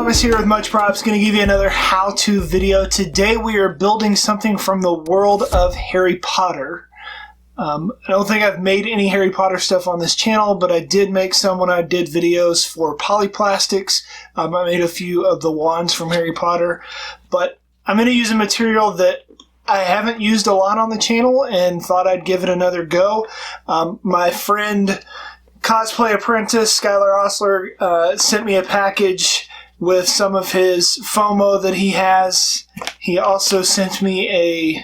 Thomas here with Much Props, going to give you another how-to video. Today we are building something from the world of Harry Potter. I don't think I've made any Harry Potter stuff on this channel, but I did make some when I did videos for polyplastics. I made a few of the wands from Harry Potter, but I'm going to use a material that I haven't used a lot on the channel and thought I'd give it another go. My friend Cosplay Apprentice Skylar Osler sent me a package with some of his FOMO that he has. He also sent me a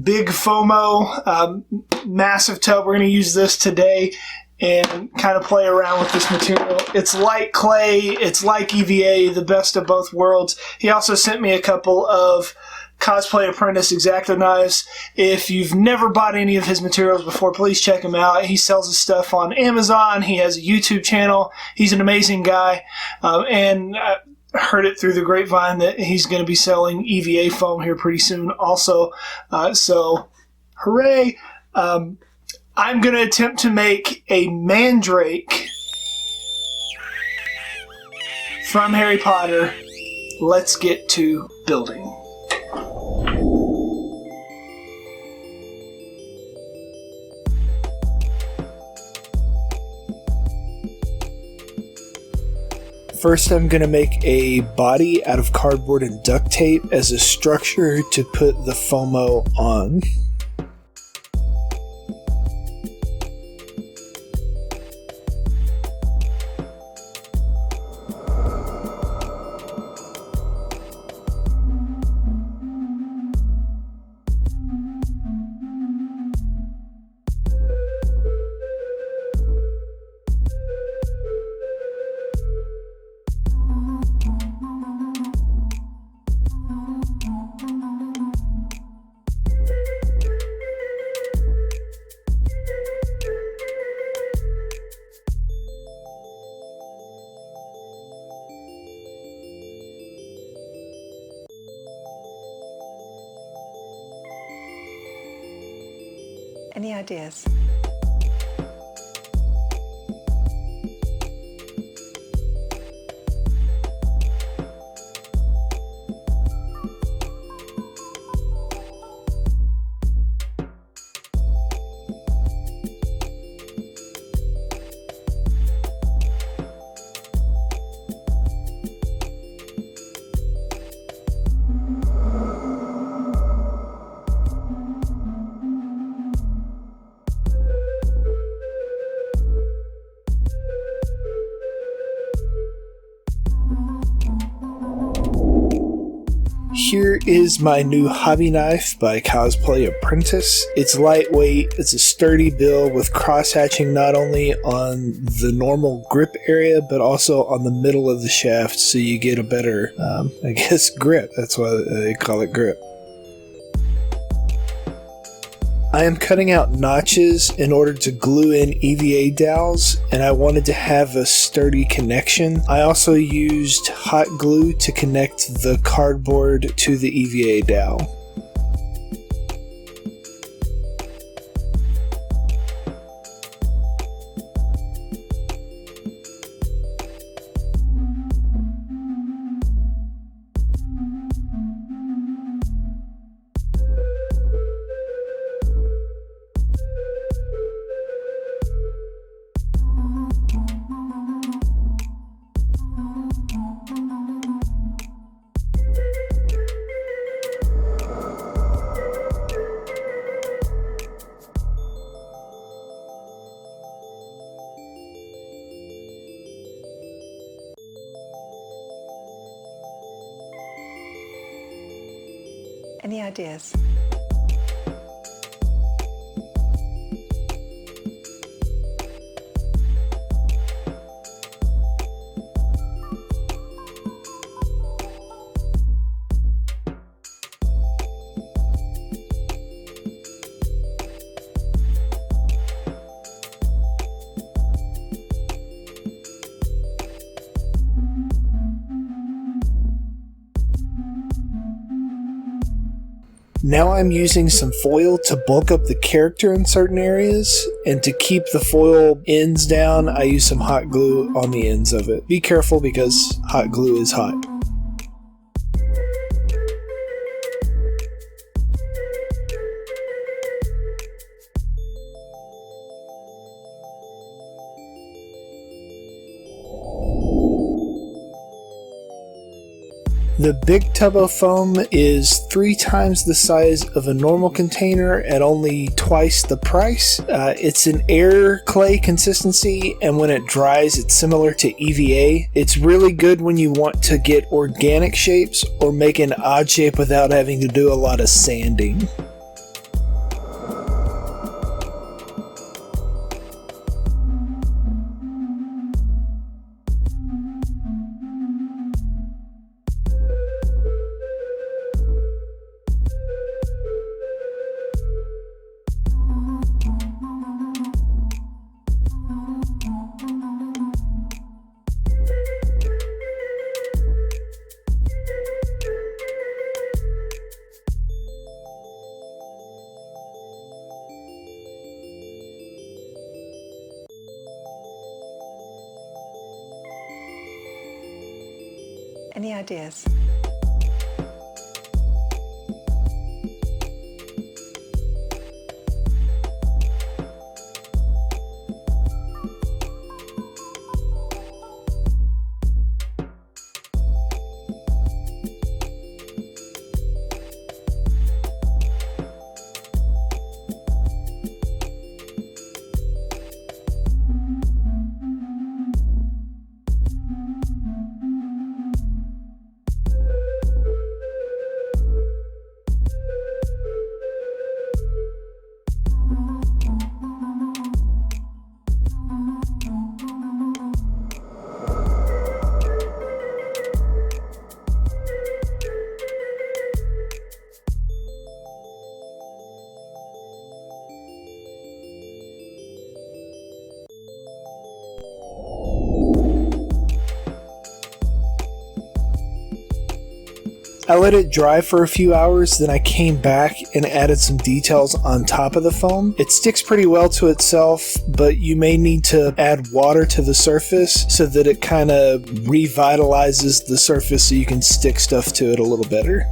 big FOMO massive tub. We're going to use this today and kind of play around with this material. It's like clay, it's like EVA, the best of both worlds. He also sent me a couple of Cosplay Apprentice X-Acto knives. If you've never bought any of his materials before, please check him out. He sells his stuff on Amazon. He has a YouTube channel. He's an amazing guy. And I heard it through the grapevine that he's going to be selling EVA foam here pretty soon also. So, hooray! I'm going to attempt to make a Mandrake from Harry Potter. Let's get to building. First, I'm going to make a body out of cardboard and duct tape as a structure to put the FOMO on. Any ideas? Here is my new hobby knife by Cosplay Apprentice. It's lightweight, it's a sturdy build with cross-hatching not only on the normal grip area, but also on the middle of the shaft so you get a better, grip. That's why they call it grip. I am cutting out notches in order to glue in EVA dowels, and I wanted to have a sturdy connection. I also used hot glue to connect the cardboard to the EVA dowel. Any ideas? Now I'm using some foil to bulk up the character in certain areas, and to keep the foil ends down, I use some hot glue on the ends of it. Be careful because hot glue is hot. The big tub of foam is 3 times the size of a normal container at only twice the price. It's an air clay consistency, and when it dries, it's similar to EVA. It's really good when you want to get organic shapes or make an odd shape without having to do a lot of sanding. Any ideas? I let it dry for a few hours, then I came back and added some details on top of the foam. It sticks pretty well to itself, but you may need to add water to the surface so that it kind of revitalizes the surface so you can stick stuff to it a little better.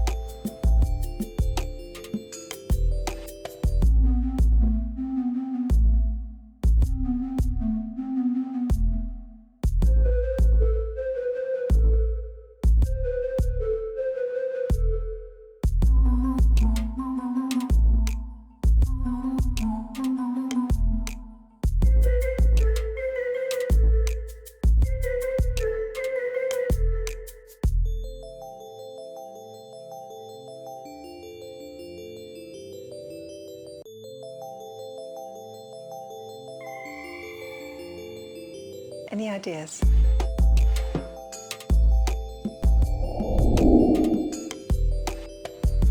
Any ideas?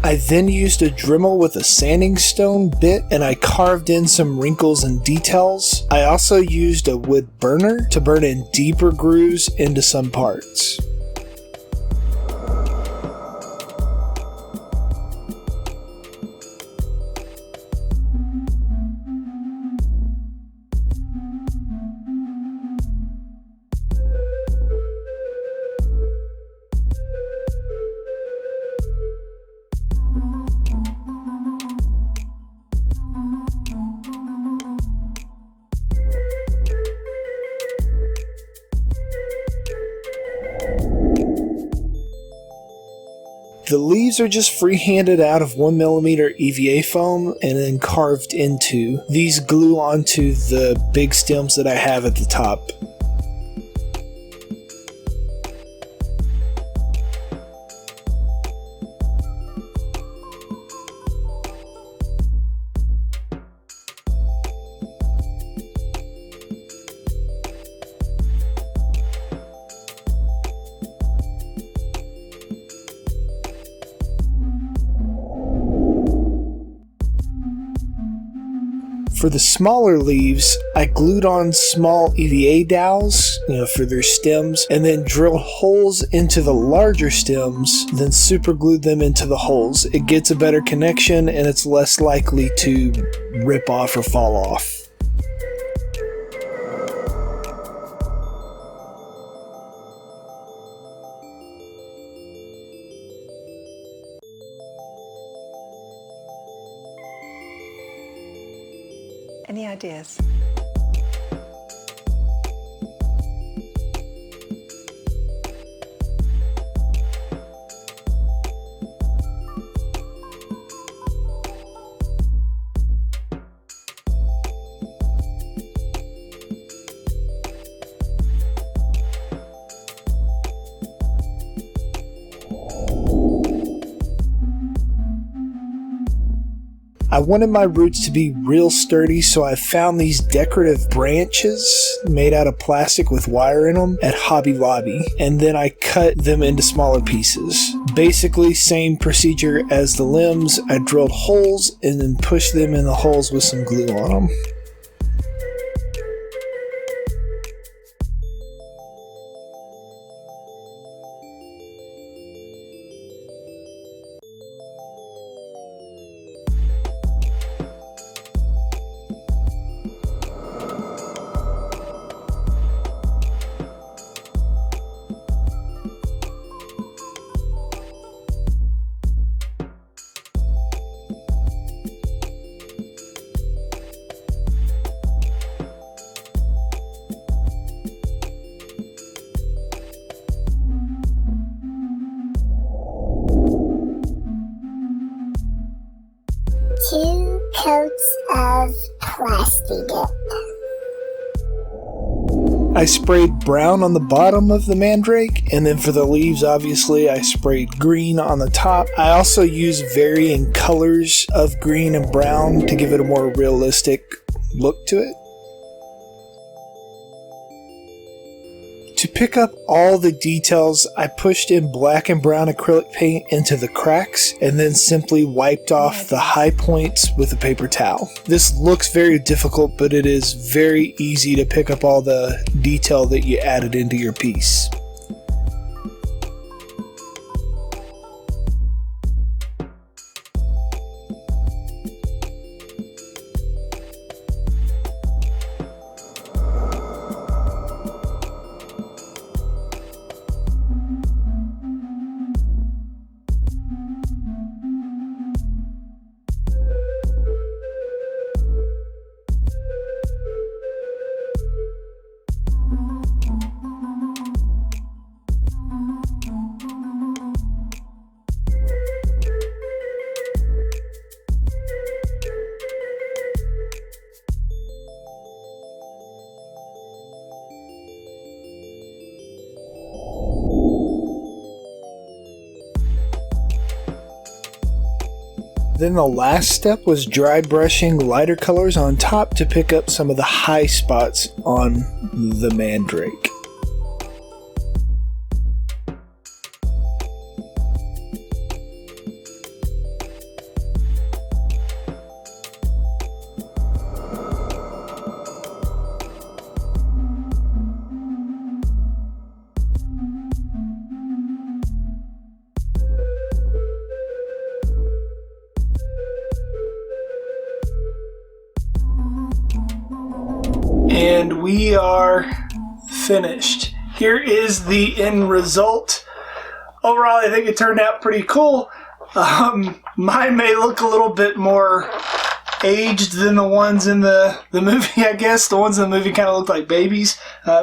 I then used a Dremel with a sanding stone bit and I carved in some wrinkles and details. I also used a wood burner to burn in deeper grooves into some parts. The leaves are just free-handed out of 1mm EVA foam and then carved into. These glue onto the big stems that I have at the top. For the smaller leaves, I glued on small EVA dowels, for their stems, and then drilled holes into the larger stems, then super glued them into the holes. It gets a better connection and it's less likely to rip off or fall off. Any ideas? I wanted my roots to be real sturdy, so I found these decorative branches made out of plastic with wire in them at Hobby Lobby, and then I cut them into smaller pieces. Basically, same procedure as the limbs. I drilled holes and then pushed them in the holes with some glue on them. Two coats of plastic dip. I sprayed brown on the bottom of the mandrake, and then for the leaves, obviously, I sprayed green on the top. I also used varying colors of green and brown to give it a more realistic look to it. To pick up all the details, I pushed in black and brown acrylic paint into the cracks and then simply wiped off the high points with a paper towel. This looks very difficult, but it is very easy to pick up all the detail that you added into your piece. Then the last step was dry brushing lighter colors on top to pick up some of the high spots on the mandrake. And we are finished. Here is the end result. Overall, I think it turned out pretty cool. Mine may look a little bit more aged than the ones in the movie, I guess. The ones in the movie kind of look like babies.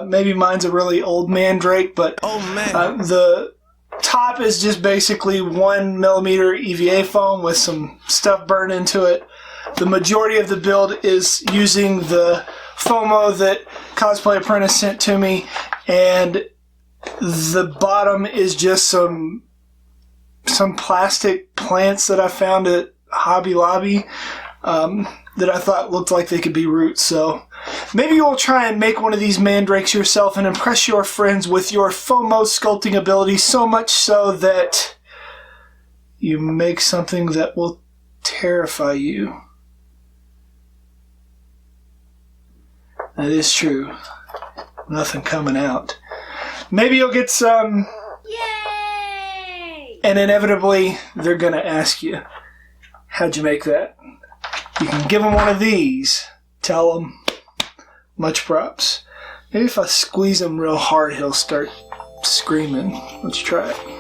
Maybe mine's a really old mandrake, but the top is just basically 1 millimeter EVA foam with some stuff burned into it. The majority of the build is using the FOMO that Cosplay Apprentice sent to me, and the bottom is just some plastic plants that I found at Hobby Lobby that I thought looked like they could be roots. So maybe you'll try and make one of these mandrakes yourself and impress your friends with your FOMO sculpting ability, so much so that you make something that will terrify you. That is true. Nothing coming out. Maybe you'll get some. Yay! And inevitably, they're going to ask you, how'd you make that? You can give them one of these. Tell them, much props. Maybe if I squeeze him real hard, he'll start screaming. Let's try it.